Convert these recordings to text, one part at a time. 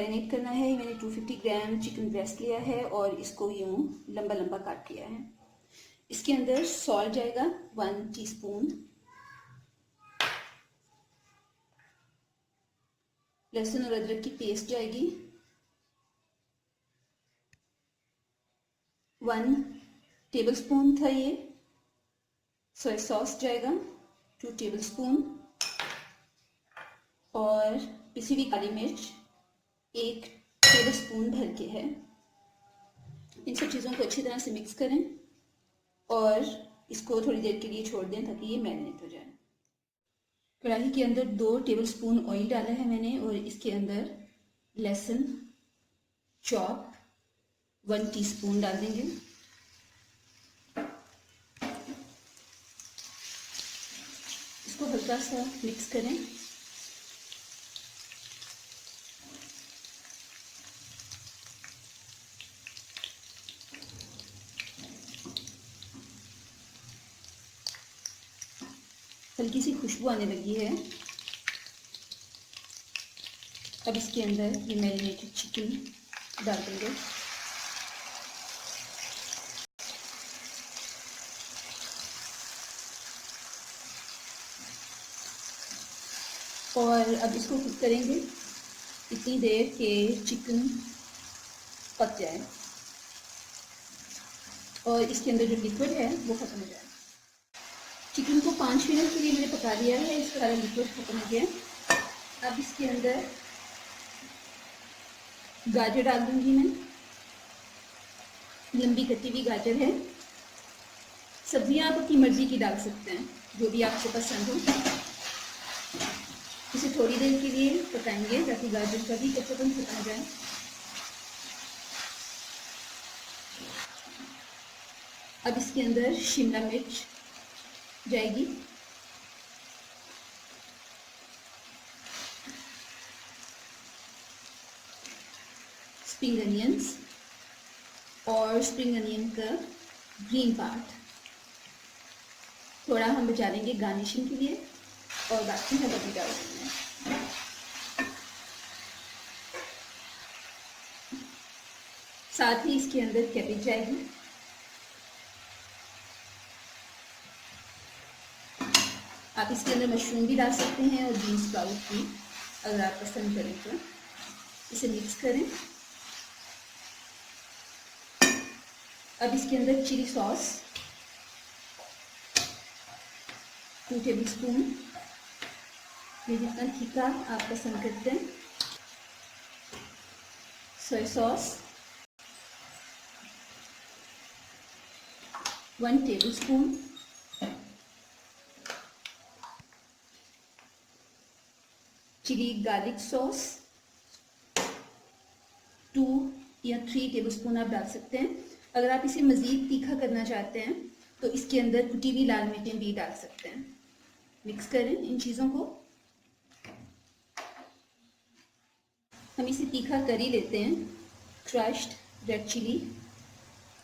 Marinate करना है। मैंने 250 ग्राम चिकन ब्रेस्ट लिया है और इसको यूँ लंबा लंबा काट लिया है। इसके अंदर सॉल्ट जाएगा 1 टीस्पून, लहसुन और अदरक की पेस्ट जाएगी 1 टेबलस्पून था ये। सोया सॉस जाएगा 2 टेबलस्पून और पिसी हुई काली मिर्च 1 टेबलस्पून भर के है। इन सब चीज़ों को अच्छी तरह से मिक्स करें और इसको थोड़ी देर के लिए छोड़ दें ताकि ये मैरिनेट हो जाए। कढ़ाई के अंदर 2 टेबलस्पून ऑयल डाला है मैंने और इसके अंदर लहसुन चॉप 1 टीस्पून डाल देंगे। इसको हल्का सा मिक्स करें। हल्की सी खुशबू आने लगी है। अब इसके अंदर ये मैरिनेटेड चिकन डाल देंगे। और अब इसको कुक करेंगे इतनी देर के चिकन पक जाए और इसके अंदर जो लिक्विड है वो ख़त्म हो जाए। चिकन को 5 मिनट के लिए मैंने पका लिया है, इसका सारा लिक्विड खत्म हो गया। अब इसके अंदर गाजर डाल दूंगी मैं, लंबी कटी हुई गाजर है। सब्जियां आप अपनी मर्जी की डाल सकते हैं, जो भी आपको पसंद हो। इसे थोड़ी देर के लिए पकाएंगे ताकि गाजर का भी कच्चापन खत्म हो जाए। अब इसके अंदर शिमला मिर्च जाएगी, स्प्रिंग अनियंस और स्प्रिंग अनियन का ग्रीन पार्ट थोड़ा हम बचा लेंगे गार्निशिंग के लिए और बाकी हम अभी डाल देंगे। साथ ही इसके अंदर कैबेज जाएगी। आप इसके अंदर मशरूम भी डाल सकते हैं और बीन्स स्प्राउट भी, अगर आप पसंद करें तो। इसे मिक्स करें। अब इसके अंदर चिली सॉस 2 टेबलस्पून, ये जितना तीखा आप पसंद करते हैं। Soya sauce 1 tablespoon, chilli garlic sauce 2 या 3 टेबलस्पून आप डाल सकते हैं। अगर आप इसे मज़ीद तीखा करना चाहते हैं तो इसके अंदर कुटी हुई लाल मिर्चें भी डाल सकते हैं। मिक्स करें इन चीज़ों को। हम इसे तीखा कर ही लेते हैं। क्रश्ड रेड चिली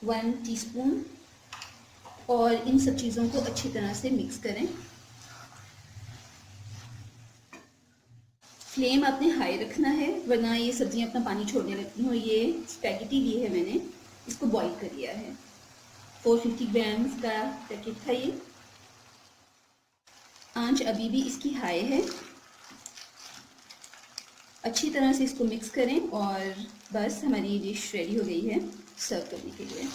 1 टीस्पून और इन सब चीज़ों को अच्छी तरह से मिक्स करें। फ्लेम आपने हाई रखना है वरना ये सब्जियां अपना पानी छोड़ने लगती हैं। और ये स्पैगेटी ली है मैंने, इसको बॉईल कर लिया है। 450 ग्राम्स का पैकेट था ये। आंच अभी भी इसकी हाई है। अच्छी तरह से इसको मिक्स करें और बस हमारी डिश रेडी हो गई है सर्व करने के लिए।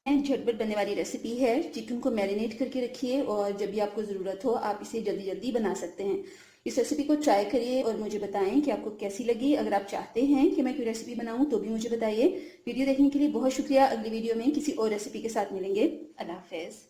झटपट बनने वाली रेसिपी है। चिकन को मैरिनेट करके रखिए और जब भी आपको ज़रूरत हो आप इसे जल्दी जल्दी बना सकते हैं। इस रेसिपी को ट्राई करिए और मुझे बताएं कि आपको कैसी लगी। अगर आप चाहते हैं कि मैं कोई रेसिपी बनाऊं तो भी मुझे बताइए। वीडियो देखने के लिए बहुत शुक्रिया। अगली वीडियो में किसी और रेसिपी के साथ मिलेंगे। अल्लाह हाफ़िज़।